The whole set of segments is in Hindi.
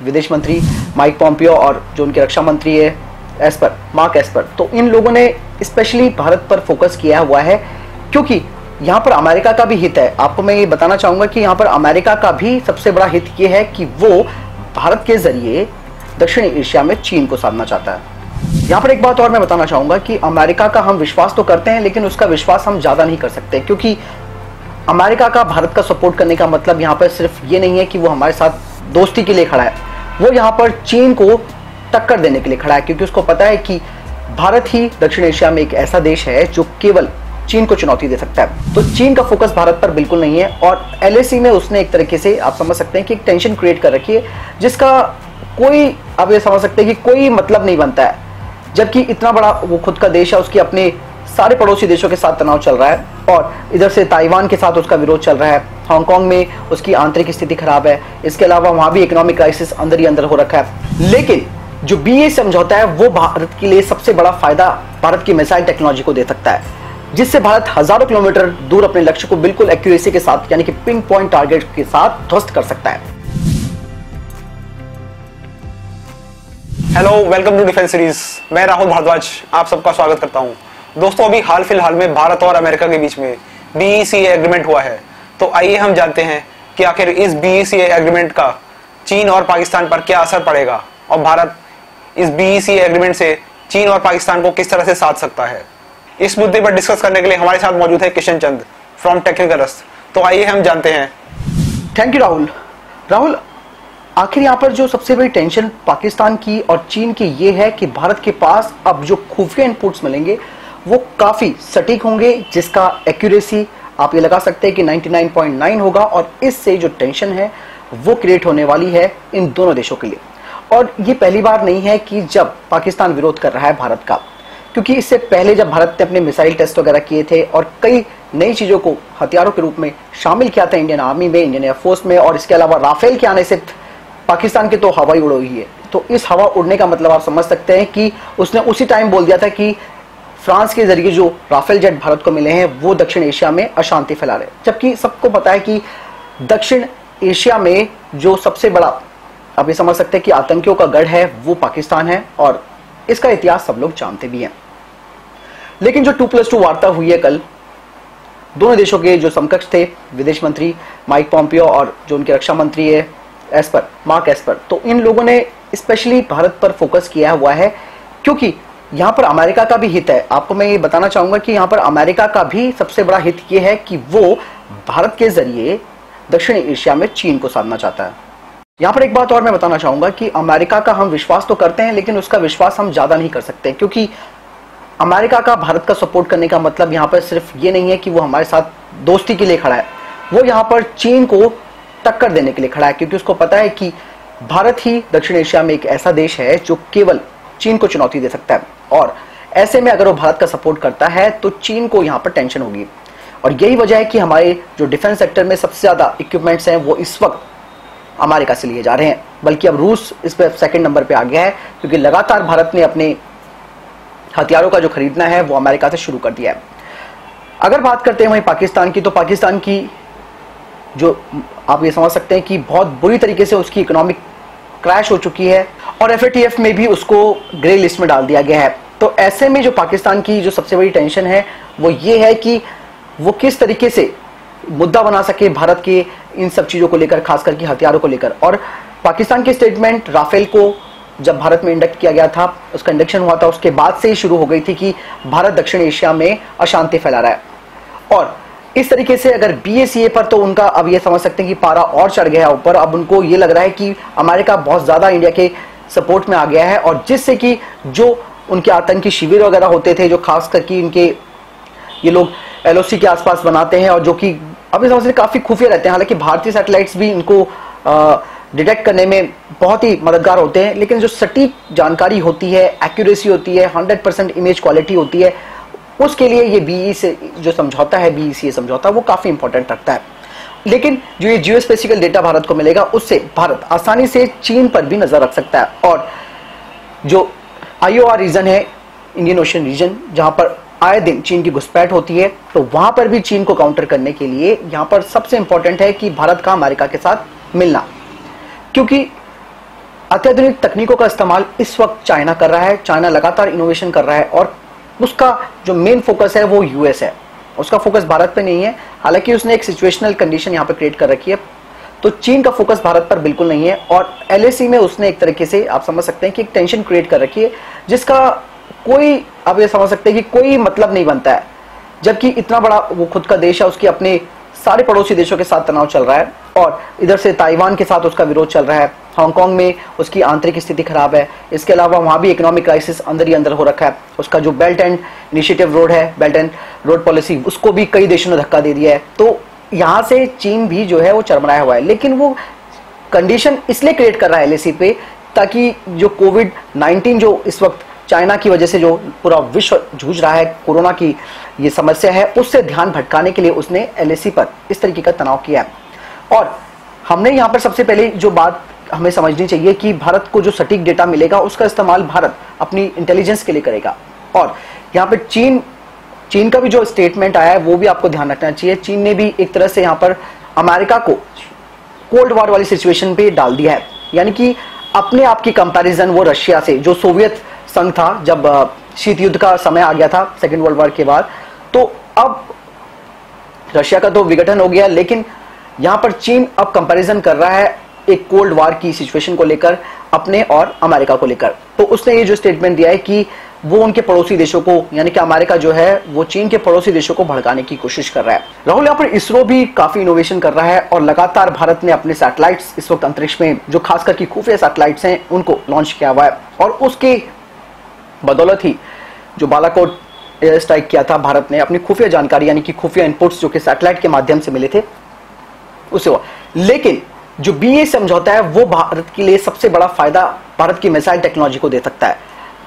विदेश मंत्री माइक पॉम्पियो और जो उनके रक्षा मंत्री है मार्क एस्पर, तो इन लोगों ने स्पेशली भारत पर फोकस किया हुआ है क्योंकि यहाँ पर अमेरिका का भी हित है। आपको मैं ये बताना चाहूंगा कि यहाँ पर अमेरिका का भी सबसे बड़ा हित ये है कि वो भारत के जरिए दक्षिण एशिया में चीन को साधना चाहता है। यहाँ पर एक बात और मैं बताना चाहूंगा कि अमेरिका का हम विश्वास तो करते हैं, लेकिन उसका विश्वास हम ज्यादा नहीं कर सकते, क्योंकि अमेरिका का भारत का सपोर्ट करने का मतलब यहाँ पर सिर्फ ये नहीं है कि वो हमारे साथ दोस्ती के लिए खड़ा है, वो यहाँ पर चीन को टक्कर देने के लिए खड़ा है, क्योंकि उसको पता है कि भारत ही दक्षिण एशिया में एक ऐसा देश है जो केवल चीन को चुनौती दे सकता है। तो चीन का फोकस भारत पर बिल्कुल नहीं है और एलएसी में उसने एक तरीके से आप समझ सकते हैं कि एक टेंशन क्रिएट कर रखी है, जिसका कोई आप ये समझ सकते हैं कि कोई मतलब नहीं बनता है। जबकि इतना बड़ा वो खुद का देश है, उसकी अपने सारे पड़ोसी देशों के साथ तनाव चल रहा है और इधर से ताइवान के साथ उसका विरोध चल रहा है, हांगकांग में उसकी आंतरिक स्थिति खराब है, इसके अलावा वहां भी इकोनॉमिक क्राइसिस अंदर ही अंदर हो रखा है। लेकिन जो बीए समझौता है वो भारत के लिए सबसे बड़ा फायदा भारत की मिसाइल टेक्नोलॉजी को दे सकता है, जिससे भारत हजारों किलोमीटर दूर अपने लक्ष्य को बिल्कुल एक्यूरेसी के साथ यानी कि पिन पॉइंट टारगेट के साथ ध्वस्त कर सकता है। Hello, welcome to defence series. मैं राहुल भारद्वाज आप सबका स्वागत करता हूं। दोस्तों, अभी हाल फिलहाल में भारत और अमेरिका के बीच में बीईसीए एग्रीमेंट हुआ है, तो आइए हम जानते हैं कि आखिर इस बीईसीए एग्रीमेंट का चीन और पाकिस्तान पर क्या असर पड़ेगा और भारत इस बीईसीए एग्रीमेंट से चीन और पाकिस्तान को किस तरह से साध सकता है। इस मुद्दे पर डिस्कस करने के लिए हमारे साथ मौजूद है किशन चंद फ्रॉम टेक्निकल रस। तो आइए हम जानते हैं। थैंक यू राहुल, आखिर यहाँ पर जो सबसे बड़ी टेंशन पाकिस्तान की और चीन की ये है कि भारत के पास अब जो खुफिया इनपुट्स मिलेंगे वो काफी सटीक होंगे, जिसका एक्यूरेसी आप ये लगा सकते हैं कि 99.9 होगा और इससे जो टेंशन है वो क्रिएट होने वाली है इन दोनों देशों के लिए। और ये पहली बार नहीं है कि जब पाकिस्तान विरोध कर रहा है भारत का, क्योंकि इससे पहले जब भारत ने अपने मिसाइल टेस्ट वगैरह किए थे और कई नई चीजों को हथियारों के रूप में शामिल किया था इंडियन आर्मी में, इंडियन एयरफोर्स में, और इसके अलावा राफेल के आने से पाकिस्तान की तो हवा ही उड़ हुई है। तो इस हवा उड़ने का मतलब आप समझ सकते हैं कि उसने उसी टाइम बोल दिया था कि फ्रांस के जरिए जो राफेल जेट भारत को मिले हैं वो दक्षिण एशिया में अशांति फैला रहे, जबकि सबको पता है कि दक्षिण एशिया में जो सबसे बड़ा आप ये समझ सकते हैं कि आतंकियों का गढ़ है वो पाकिस्तान है और इसका इतिहास सब लोग जानते भी हैं। लेकिन जो 2+2 वार्ता हुई है कल, दोनों देशों के जो समकक्ष थे विदेश मंत्री माइक पॉम्पियो और जो उनके रक्षा मंत्री है मार्क एस्पर, तो इन लोगों ने स्पेशली भारत पर फोकस किया हुआ है क्योंकि यहाँ पर अमेरिका का भी हित है। आपको मैं ये बताना चाहूंगा कि यहाँ पर अमेरिका का भी सबसे बड़ा हित ये है कि वो भारत के जरिए दक्षिण एशिया में चीन को साधना चाहता है। यहाँ पर एक बात और मैं बताना चाहूंगा कि अमेरिका का हम विश्वास तो करते हैं, लेकिन उसका विश्वास हम ज्यादा नहीं कर सकते, क्योंकि अमेरिका का भारत का सपोर्ट करने का मतलब यहाँ पर सिर्फ ये नहीं है कि वो हमारे साथ दोस्ती के लिए खड़ा है, वो यहाँ पर चीन को टक्कर देने के लिए खड़ा है, क्योंकि उसको पता है कि भारत ही दक्षिण एशिया में एक ऐसा देश है जो केवल चीन को चुनौती दे सकता है। और ऐसे में अगर वो भारत का सपोर्ट करता है तो चीन को यहाँ पर टेंशन होगी। और यही वजह है कि हमारे जो डिफेंस सेक्टर में सबसे ज्यादा इक्विपमेंट्स हैं वो इस वक्त अमेरिका से लिए जा रहे हैं, बल्कि अब रूस इस पर सेकंड नंबर पे आ गया है, क्योंकि लगातार भारत ने अपने हथियारों का जो खरीदना है वो अमेरिका से शुरू कर दिया है। अगर बात करते हैं वहीं पाकिस्तान की, तो पाकिस्तान की जो आप ये समझ सकते हैं कि बहुत बुरी तरीके से उसकी इकोनॉमिक क्रैश हो चुकी है और एफएटीएफ में भी उसको ग्रे लिस्ट में डाल दिया गया है। तो ऐसे में जो पाकिस्तान की जो सबसे बड़ी टेंशन है वो ये है कि वो किस तरीके से मुद्दा बना सके भारत के इन सब चीजों को लेकर, खास करके हथियारों को लेकर। और पाकिस्तान की स्टेटमेंट राफेल को जब भारत में इंडक्ट किया गया था, उसका इंडक्शन हुआ था, उसके बाद से ही शुरू हो गई थी कि भारत दक्षिण एशिया में अशांति फैला रहा है। और इस तरीके से अगर बीएसीए पर तो उनका अब ये समझ सकते हैं कि पारा और चढ़ गया है ऊपर। अब उनको ये लग रहा है कि अमेरिका बहुत ज्यादा इंडिया के सपोर्ट में आ गया है, और जिससे कि जो उनके आतंकी शिविर वगैरह होते थे, जो खास करके इनके ये लोग एलओसी के आसपास बनाते हैं और जो कि अभी समझ काफी खुफिया रहते हैं, हालांकि भारतीय सैटेलाइट्स भी इनको डिटेक्ट करने में बहुत ही मददगार होते हैं, लेकिन जो सटीक जानकारी होती है, एक्यूरेसी होती है, 100% इमेज क्वालिटी होती है, उसके लिए ये बीई से जो समझौता है, बीईसीए समझौता, वो काफी इंपॉर्टेंट रखता है। लेकिन जो ये जियोस्पेसिकल डेटा भारत को मिलेगा उससे भारत आसानी से चीन पर भी नजर रख सकता है। और जो आईओआर रीजन है, इंडियन ओशन रीजन, जहां पर आए दिन चीन की घुसपैठ होती है, तो वहां पर भी चीन को काउंटर करने के लिए यहां पर सबसे इंपॉर्टेंट है कि भारत का अमेरिका के साथ मिलना, क्योंकि अत्याधुनिक तकनीकों का इस्तेमाल इस वक्त चाइना कर रहा है। चाइना लगातार इनोवेशन कर रहा है और उसका जो मेन फोकस है वो यूएस है, उसका फोकस भारत पे नहीं है। हालांकि उसने एक सिचुएशनल कंडीशन यहाँ पे क्रिएट कर रखी है, तो चीन का फोकस भारत पर बिल्कुल नहीं है। और एलएसी में उसने एक तरीके से आप समझ सकते हैं कि एक टेंशन क्रिएट कर रखी है, जिसका कोई आप ये समझ सकते हैं कि कोई मतलब नहीं बनता है। जबकि इतना बड़ा वो खुद का देश है, उसकी अपने सारे पड़ोसी देशों के साथ तनाव चल रहा है और इधर से ताइवान के साथ उसका विरोध चल रहा है। हांगकांग में उसकी आंतरिक स्थिति खराब है। इसके अलावा वहां भी इकोनॉमिक क्राइसिस अंदर ही अंदर हो रखा है। उसका जो बेल्ट एंड इनिशिएटिव रोड है, बेल्ट एंड रोड पॉलिसी, उसको भी कई देशों ने धक्का दे दिया है। तो यहां से चीन भी जो है वो चरमराया हुआ है, लेकिन वो कंडीशन इसलिए क्रिएट कर रहा है एलएसी पे ताकि जो कोविड-19 जो इस वक्त चाइना की वजह से जो पूरा विश्व जूझ रहा है, कोरोना की ये समस्या है, उससे ध्यान भटकाने के लिए उसने एलएसी पर इस तरीके का तनाव किया है। और हमने यहाँ पर सबसे पहले जो बात हमें समझनी चाहिए कि भारत को जो सटीक डेटा मिलेगा उसका इस्तेमाल भारत अपनी इंटेलिजेंस के लिए करेगा। और यहाँ पर चीन का भी जो स्टेटमेंट आया है वो भी आपको ध्यान रखना चाहिए। चीन ने भी एक तरह से यहाँ पर अमेरिका को कोल्ड वॉर वाली सिचुएशन पे डाल दिया है, यानी कि अपने आप की कंपैरिजन वो रशिया से, जो सोवियत संघ था जब शीत युद्ध का समय आ गया था सेकेंड वर्ल्ड वॉर के बाद, तो अब रशिया का तो विघटन हो गया, लेकिन यहां पर चीन अब कंपैरिजन कर रहा है एक कोल्ड वॉर की सिचुएशन को लेकर अपने और अमेरिका को लेकर। तो उसने ये जो स्टेटमेंट दिया है कि वो उनके पड़ोसी देशों को, यानी कि अमेरिका जो है वो चीन के पड़ोसी देशों को भड़काने की कोशिश कर रहा है। राहुल, यहाँ पर इसरो भी काफी इनोवेशन कर रहा है और लगातार भारत ने अपने सैटेलाइट्स इस वक्त अंतरिक्ष में, जो खासकर की खुफिया सैटेलाइट्स हैं, उनको लॉन्च किया हुआ है। और उसके बदौलत ही जो बालाकोट एयर स्ट्राइक किया था भारत ने, अपनी खुफिया जानकारी यानी कि खुफिया इनपुट्स जो कि सैटेलाइट के माध्यम से मिले थे उसे हुआ। लेकिन जो बीए समझौता है वो भारत के लिए सबसे बड़ा फायदा भारत की मिसाइल टेक्नोलॉजी को दे सकता है,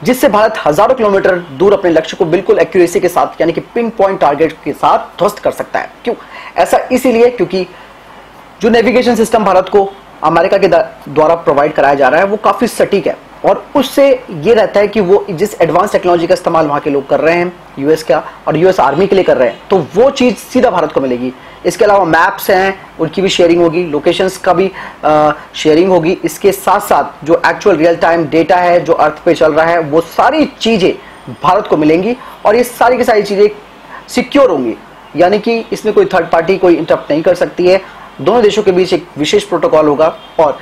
जिससे भारत हजारों किलोमीटर दूर अपने लक्ष्य को बिल्कुल एक्यूरेसी के साथ, यानी कि पिन पॉइंट टारगेट के साथ ध्वस्त कर सकता है। क्यों ऐसा? इसीलिए क्योंकि जो नेविगेशन सिस्टम भारत को अमेरिका के द्वारा प्रोवाइड कराया जा रहा है वो काफी सटीक है और उससे ये रहता है कि वो जिस एडवांस टेक्नोलॉजी का इस्तेमाल वहां के लोग कर रहे हैं यूएस का और यूएस आर्मी के लिए कर रहे हैं, तो वो चीज सीधा भारत को मिलेगी। इसके अलावा मैप्स हैं उनकी भी शेयरिंग होगी, लोकेशंस का भी शेयरिंग होगी। इसके साथ साथ जो एक्चुअल रियल टाइम डेटा है जो अर्थ पे चल रहा है वो सारी चीजें भारत को मिलेंगी और ये सारी की सारी चीजें सिक्योर होंगी, यानी कि इसमें कोई थर्ड पार्टी कोई इंटरप्ट नहीं कर सकती है। दोनों देशों के बीच एक विशेष प्रोटोकॉल होगा और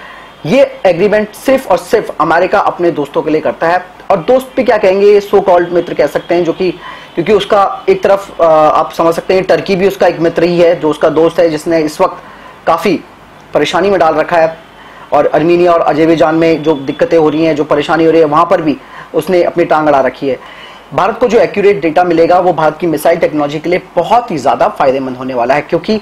ये एग्रीमेंट सिर्फ और सिर्फ अमेरिका अपने दोस्तों के लिए करता है। और दोस्त भी क्या कहेंगे, सो कॉल्ड मित्र कह सकते हैं, जो कि क्योंकि उसका एक तरफ आप समझ सकते हैं टर्की भी उसका एक मित्र ही है, जो उसका दोस्त है, जिसने इस वक्त काफी परेशानी में डाल रखा है। और अर्मीनिया और अजेरबैजान में जो दिक्कतें हो रही हैं, जो परेशानी हो रही है, वहां पर भी उसने अपनी टांग अड़ा रखी है। भारत को जो एक्यूरेट डेटा मिलेगा वो भारत की मिसाइल टेक्नोलॉजी के लिए बहुत ही ज्यादा फायदेमंद होने वाला है, क्योंकि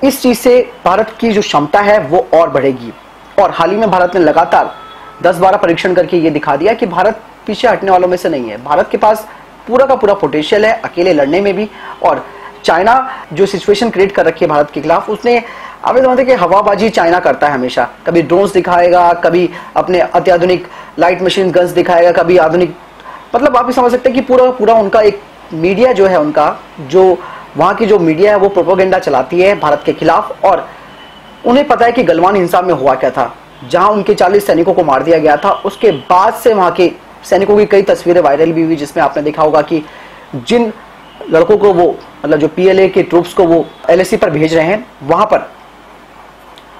इस चीज से भारत की जो क्षमता है वो और बढ़ेगी। और हाल ही में भारत ने लगातार 10-12 परीक्षण करके ये दिखा दिया कि भारत पीछे हटने वालों में से नहीं है। भारत के पास पूरा का पूरा पोटेंशियल है अकेले लड़ने में भी। और चाइना जो सिचुएशन क्रिएट कर रखी है भारत के खिलाफ, उसने आप समझते कि हवाबाजी चाइना करता है हमेशा। कभी ड्रोन्स दिखाएगा, कभी अपने अत्याधुनिक लाइट मशीन गन्स दिखाएगा, कभी आधुनिक, मतलब आप भी समझ सकते हैं कि पूरा पूरा उनका एक मीडिया जो है, उनका जो वहां की जो मीडिया है वो प्रोपेगेंडा चलाती है भारत के खिलाफ। और उन्हें पता है कि गलवान हिंसा में हुआ क्या था, जहां उनके 40 सैनिकों को मार दिया गया था। उसके बाद से वहां के सैनिकों की कई तस्वीरें वायरल भी हुई, जिसमें आपने देखा होगा कि जिन लड़कों को वो, मतलब जो पीएलए के ट्रूप्स को वो एलएसी पर भेज रहे हैं, वहां पर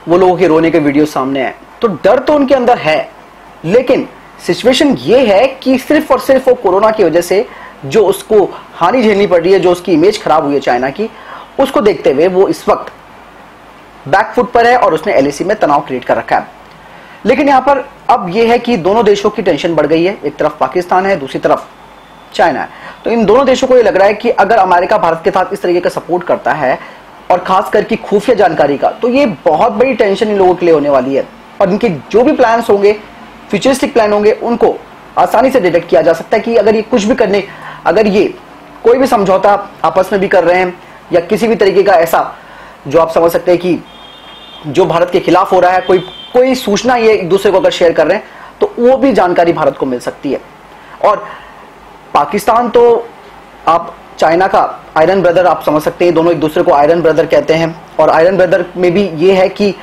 वो लोगों के रोने के वीडियो सामने आए। तो डर तो उनके अंदर है, लेकिन सिचुएशन ये है कि सिर्फ और सिर्फ वो कोरोना की वजह से जो उसको हानि झेलनी पड़ रही है, जो उसकी इमेज खराब हुई है चाइना की, उसको देखते हुए वो इस वक्त बैकफुट पर है और उसने एलएसी में तनाव क्रिएट कर रखा है। लेकिन यहां पर अब यह है कि दोनों देशों की टेंशन बढ़ गई है। एक तरफ पाकिस्तान है, दूसरी तरफ चाइना है। तो इन दोनों देशों को यह लग रहा है कि अगर अमेरिका भारत के साथ इस तरीके का सपोर्ट करता है और खास करके खुफिया जानकारी का, तो ये बहुत बड़ी टेंशन इन लोगों के लिए होने वाली है। और इनके जो भी प्लान्स होंगे, फ्यूचरिस्टिक प्लान होंगे, उनको आसानी से डिटेक्ट किया जा सकता है कि अगर ये कुछ भी करने, अगर ये कोई भी समझौता आपस में भी कर रहे हैं या किसी भी तरीके का ऐसा जो आप समझ सकते हैं कि जो भारत के खिलाफ हो रहा है, कोई सूचना ये एक दूसरे को अगर शेयर कर रहे हैं, तो वो भी जानकारी भारत को मिल सकती है। और पाकिस्तान तो आप चाइना का आयरन ब्रदर आप समझ सकते हैं, दोनों एक दूसरे को आयरन ब्रदर कहते हैं। और आयरन ब्रदर में भी ये है कि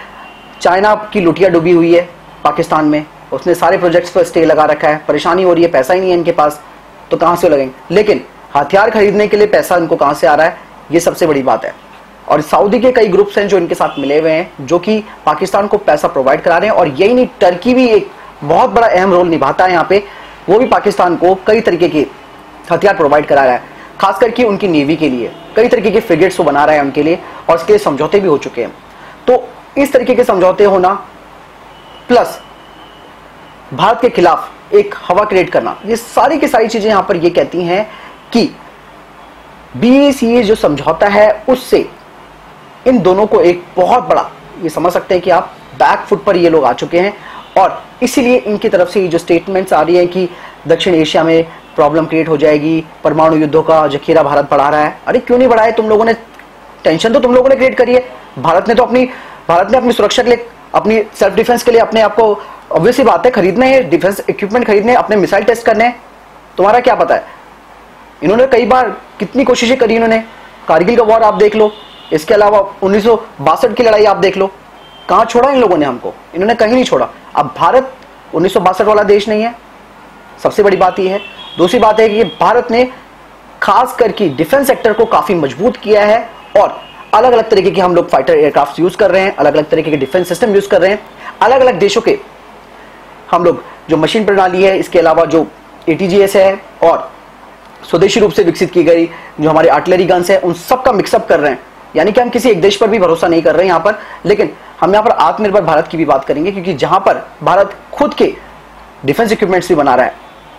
चाइना की लुटिया डूबी हुई है पाकिस्तान में, उसने सारे प्रोजेक्ट्स पर स्टे लगा रखा है, परेशानी हो रही है, पैसा ही नहीं है इनके पास, तो कहां से लगेंगे। लेकिन हथियार खरीदने के लिए पैसा इनको कहां से आ रहा है, ये सबसे बड़ी बात है। और सऊदी के कई ग्रुप्स हैं जो इनके साथ मिले हुए हैं, जो कि पाकिस्तान को पैसा प्रोवाइड करा रहे हैं। और यही नहीं, टर्की भी एक बहुत बड़ा अहम रोल निभाता है यहाँ पे, वो भी पाकिस्तान को कई तरीके के हथियार प्रोवाइड करा रहा है, खास करके उनकी नेवी के लिए कई तरीके के फ्रिगेट्स वो बना रहा है उनके लिए, और इसके लिए समझौते भी हो चुके हैं। तो इस तरीके के समझौते होना प्लस भारत के खिलाफ एक हवा क्रिएट करना, ये सारी की सारी चीजें यहां पर ये कहती हैं कि BECA जो समझौता है उससे इन दोनों को एक बहुत बड़ा, ये समझ सकते हैं कि आप बैक फुट पर ये लोग आ चुके हैं। और इसीलिए इनकी तरफ से ये जो स्टेटमेंट्स आ रही हैं कि दक्षिण एशिया में प्रॉब्लम क्रिएट हो जाएगी, परमाणु युद्धों का जखीरा भारत बढ़ा रहा है। अरे क्यों नहीं बढ़ाया, तुम लोगों ने टेंशन तो तुम लोगों ने क्रिएट करी है। भारत ने अपनी सुरक्षा के लिए, अपनी सेल्फ डिफेंस के लिए अपने आप को, ऑब्वियसली बात है, खरीदने हैं, डिफेंस इक्विपमेंट खरीदने, अपने मिसाइल टेस्ट करने हैं। तुम्हारा क्या पता है, इन्होंने कई बार कितनी कोशिशें करी इन्होंने, कारगिल का वॉर आप देख लो, इसके अलावा 1962 की लड़ाई आप देख लो, कहां छोड़ा इन लोगों ने हमको, इन्होंने कहीं नहीं छोड़ा। अब भारत 1962 वाला देश नहीं है, सबसे बड़ी बात यह है। दूसरी बात है कि भारत ने खास करके डिफेंस सेक्टर को काफी मजबूत किया है, और अलग अलग तरीके के हम लोग फाइटर एयरक्राफ्ट यूज कर रहे हैं, अलग अलग तरीके के डिफेंस सिस्टम यूज कर रहे हैं, अलग अलग देशों के हम लोग जो मशीन प्रणाली है, इसके अलावा जो ATGS है और स्वदेशी रूप से विकसित की गई जो हमारे आर्टिलरी गन्स है, उन सब का मिक्सअप कर रहे हैं। यानी कि हम किसी एक देश पर भी भरोसा नहीं कर रहे हैं यहाँ पर, लेकिन हम यहाँ पर आत्मनिर्भर भारत की भी बात करेंगे, क्योंकि जहां पर भारत खुद के डिफेंस इक्विपमेंट्स भी बना रहा है,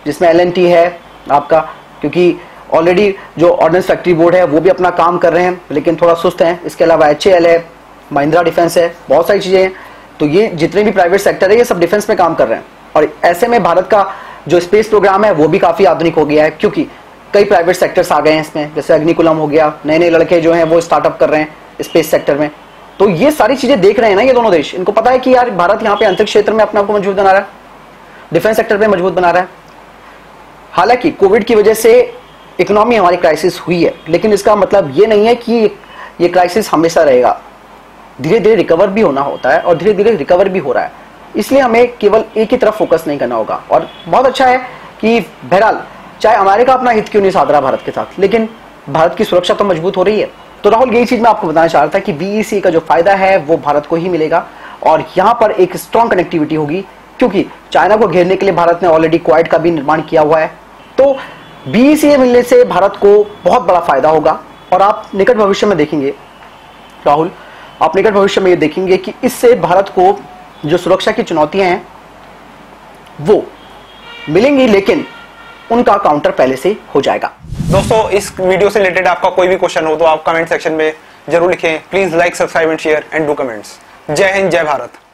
जिसमें LNT है आपका, क्योंकि ऑलरेडी जो ऑर्डिनेंस फैक्ट्री बोर्ड है वो भी अपना काम कर रहे हैं, लेकिन थोड़ा सुस्त हैं। इसके अलावा HAL है, महिंद्रा डिफेंस है, बहुत सारी चीजें हैं। तो ये जितने भी प्राइवेट सेक्टर है ये सब डिफेंस में काम कर रहे हैं। और ऐसे में भारत का जो स्पेस प्रोग्राम है वो भी काफी आधुनिक हो गया है, क्योंकि कई प्राइवेट सेक्टर्स आ गए हैं इसमें, जैसे अग्निकुलम हो गया, नए नए लड़के जो हैं वो स्टार्टअप कर रहे हैं स्पेस सेक्टर में। तो ये सारी चीजें देख रहे हैं ना ये दोनों देश, इनको पता है कि यार भारत यहाँ पे अंतरिक्ष क्षेत्र में अपने आप को मजबूत बना रहा है, डिफेंस सेक्टर पे मजबूत बना रहा है। हालांकि कोविड की वजह से इकोनॉमी हमारी क्राइसिस हुई है, लेकिन इसका मतलब ये नहीं है कि ये क्राइसिस हमेशा रहेगा। धीरे धीरे रिकवर भी होना होता है, और धीरे धीरे रिकवर भी हो रहा है। इसलिए हमें केवल एक ही तरफ फोकस नहीं करना होगा। और बहुत अच्छा है कि बहरहाल चाहे अमेरिका अपना हित क्यों नहीं साध रहा भारत के साथ, लेकिन भारत की सुरक्षा तो मजबूत हो रही है। तो राहुल, यही चीज मैं आपको बताना चाह रहा था कि BECA का जो फायदा है वो भारत को ही मिलेगा, और यहाँ पर एक स्ट्रॉन्ग कनेक्टिविटी होगी, क्योंकि चाइना को घेरने के लिए भारत ने ऑलरेडी क्वाड का भी निर्माण किया हुआ है। तो BECA मिलने से भारत को बहुत बड़ा फायदा होगा। और आप निकट भविष्य में देखेंगे राहुल, आप निकट भविष्य में ये देखेंगे कि इससे भारत को जो सुरक्षा की चुनौतियां हैं वो मिलेंगी, लेकिन उनका काउंटर पहले से हो जाएगा। दोस्तों, इस वीडियो से रिलेटेड आपका कोई भी क्वेश्चन हो तो आप कमेंट सेक्शन में जरूर लिखें। Please like, subscribe and share and do comments. जय हिंद, जय भारत।